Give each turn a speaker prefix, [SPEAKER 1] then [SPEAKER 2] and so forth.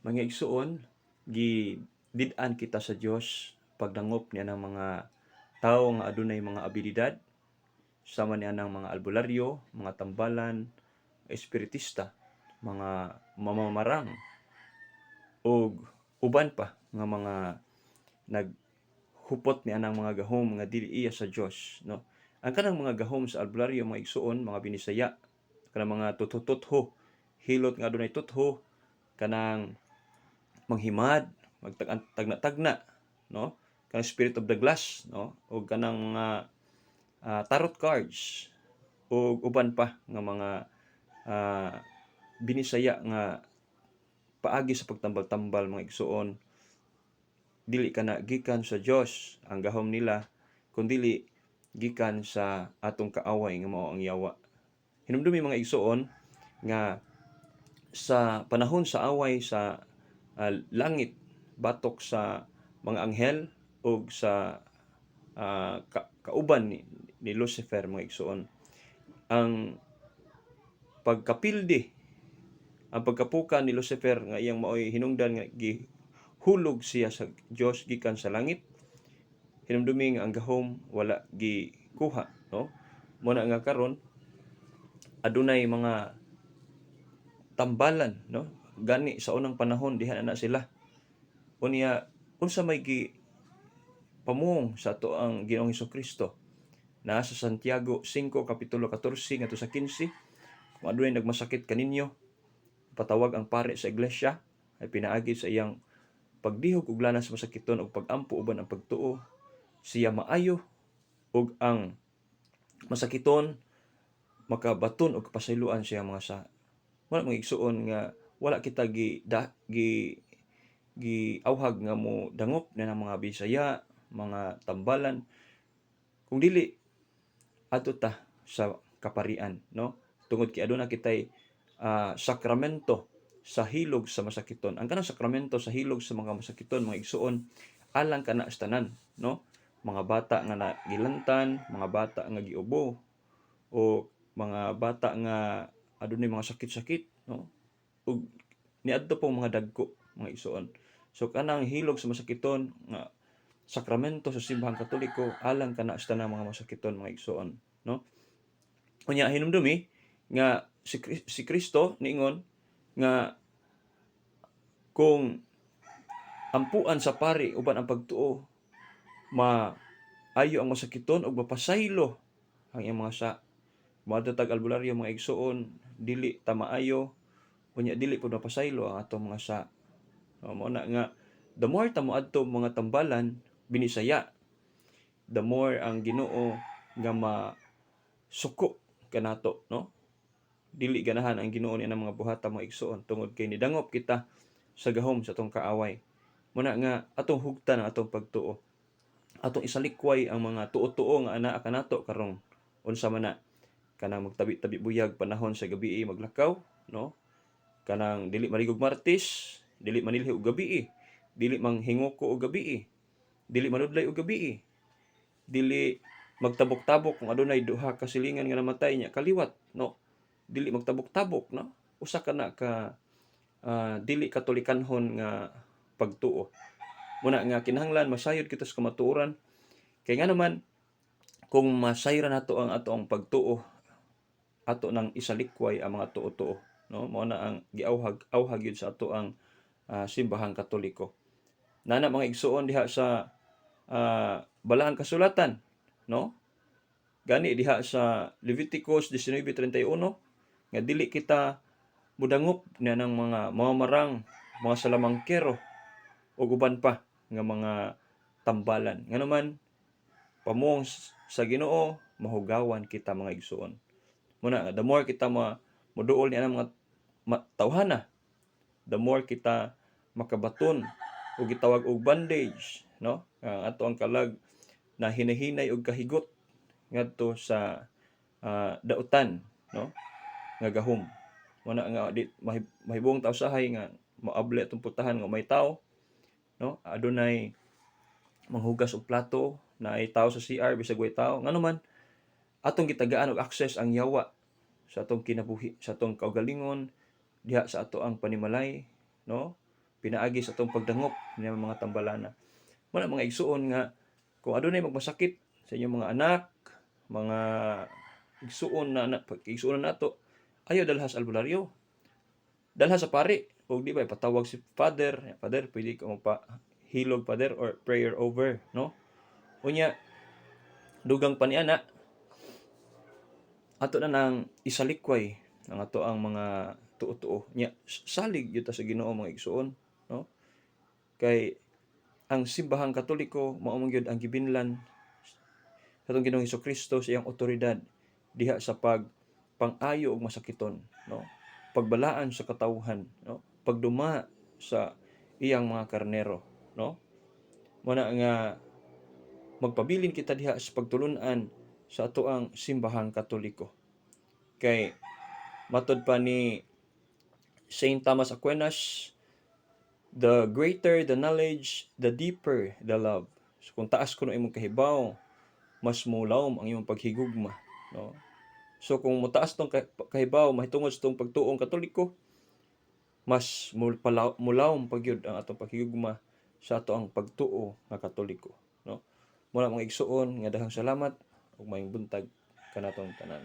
[SPEAKER 1] Mga igsuon, gidid-an kita sa Dios pagdangop niya ng mga tawo nga adunay mga abilidad, sama niya ng mga albularyo, mga tambalan, espiritista, mga mamamarang, o uban pa nga mga naghupot niya ng mga gahom nga dili iya sa Dios, no? Ang kanang mga gahom sa albularyo, mga igsuon, mga binisaya, kanang mga tutho, hilot nga adunay tutho, kanang manghimad, magtagna-tagna, no? Kanang spirit of the glass, no? O kanang mga tarot cards, o uban pa nga mga ah, binisaya nga paagi sa pagtambal-tambal, mga igsuon, dili kana gikan sa Dios ang gahom nila, kundili gikan sa atong kaaway nga mao ang yawa. Hinumdumi mga igsuon nga sa panahon sa away sa langit, batok sa mga anghel o sa kauban ni Lucifer, mga igsuon, ang pagkapildi, ang pagkapuka ni Lucifer nga iyang maoy hinungdan nga gihulog siya sa Dios gikan sa langit, hinumdumi nga ang gahom wala gikuha, no? Muna nga karon adunay mga tambalan, no? Gani sa unang panahon diha na sila. Unya unsa may pamuong sa ato ang Ginoong Hesukristo? Naa sa Santiago 5 kapitulo 14 ngadto sa 15, kung adunay nagmasakit kaninyo, patawag ang pare sa iglesia, ay pinaagi sa iyang pagdihog og lanas sa masakiton og pagampo uban ang pagtuo, siya maayo ug ang masakiton makabaton og pasayloan siya mga sa. Wala mga igsuon nga wala kita giawhag nga mo dangop na ng mga Bisaya, mga tambalan, kung dili adto ta sa kaparian, no? Tungod kay aduna kitay sakramento sa hilog sa masakiton. Ang kanang sakramento sa hilog sa mga masakiton, mga igsuon, alang kana sa tanan, no? Mga bata nga nagilantan, mga bata nga giubo, o mga bata nga adunay mga sakit-sakit, no? Ug niadto pong mga dagko, mga igsuon. So kanang hilog sa masakiton nga sakramento sa simbahang Katoliko, alang kana sa tanang mga masakiton, mga igsuon, no? Unya hinumdumi nga si Kristo niingon nga kung ampuan sa pari uban ang pagtuo, maayo ang masakiton ug mapasaylo ang iyang mga sa. Moadto tag albularyo, mga igsuon, dili ta maayo, unya dili pud mapasaylo ang atong mga sa. Mao na nga the more ta moadto mga tambalan binisaya, the more ang Ginoo nga masuko kanato, no? Dili ganahan ang Ginoo ni mga buhata, mga igsuon, tungod kay nidangop kita sa gahom sa atong kaaway. Muna nga atong hugtan ang atong pagtuo, atong isalikway ang mga tuo-tuo nga anaa kanato karong unsa man na, kanang magtabi-tabi buyag panahon sa gabi maglakaw, no? Kanang dili maligog martis, dili manilhi og gabi, dili manghingoko og gabi, dili manudlay og gabi, dili magtabok-tabok kung adunay duha ka silingan nga namatay nya kaliwat, no? Dili magtabok-tabok, no? Usa kana ka dili katolikanhon nga pagtuo. Muna nga kinahanglan masayod kita sa kamatuoran, kay nga naman kung masayran nato ang atong pagtuo, ato nang isalikway ang mga tuo-tuo, no? Mao na ang giawhag yun sa ato ang simbahang Katoliko. Nana mga igsuon diha sa balahang kasulatan, no? Gani diha sa Leviticus 19:31 nga dili kita mudangop na ng mga mamamarang, mga salamangkero o uban pa nga mga tambalan. Nga naman pamuong sa Ginoo mahugawan kita, mga igsuon. Muna the more kita moduol niya ng mga tawhana, the more kita makabaton o gitawag og bandage, no? Ato ang kalag na hinahinay og kahigot ngadto sa dautan, no? Nga gahom. Muna nga di mahibong taw sahay nga maable atong putahan nga may tao, no? Adunay manghugas og plato, na ay tao sa CR bisag way tao. Ngano man atong gitagaan og access ang yawa sa atong kinabuhi, sa atong kaugalingon, diha sa ato ang panimalay, no? pinaagi sa atong pagdangop niya mga tambalana. Muna mga igsuon nga kung adunay magmasakit sa inyong mga anak, mga igsuon na igsuon na nato, ayo dalha sa albularyo. Dalha sa pari. O di ba ipatawag si father, father pwede ka hilog father or prayer over, no? Unya dugang pa niana ato na nang isalikway ang ato ang mga tuo-tuo nya salig yuta sa Ginoo mga igsuon, no? Kay ang simbahang Katoliko mao man gyud ang gibinlan sa atong Ginoong Hesukristo sa iyang otoridad diha sa pang-ayo og masakiton, no? Pagbalaan sa katawhan, no? Pagduma sa iyang mga karnero, no? Muna nga magpabilin kita diha sa pagtulun-an sa ato ang simbahang Katoliko. Kay matud pa ni Saint Thomas Aquinas, the greater the knowledge, the deeper the love. So kung taas kuno imong kahibaw, mas mulawom ang imong paghigugma, no? So kung mutaas tong kahibaw mahitungod sa tong pagtuong Katoliko, mas mulawom pagyud ang atong paghigugma sa ato ang pagtuo nga Katoliko, no? Muna mga igsuon nga dahang salamat ug maayong buntag kanatong tanan.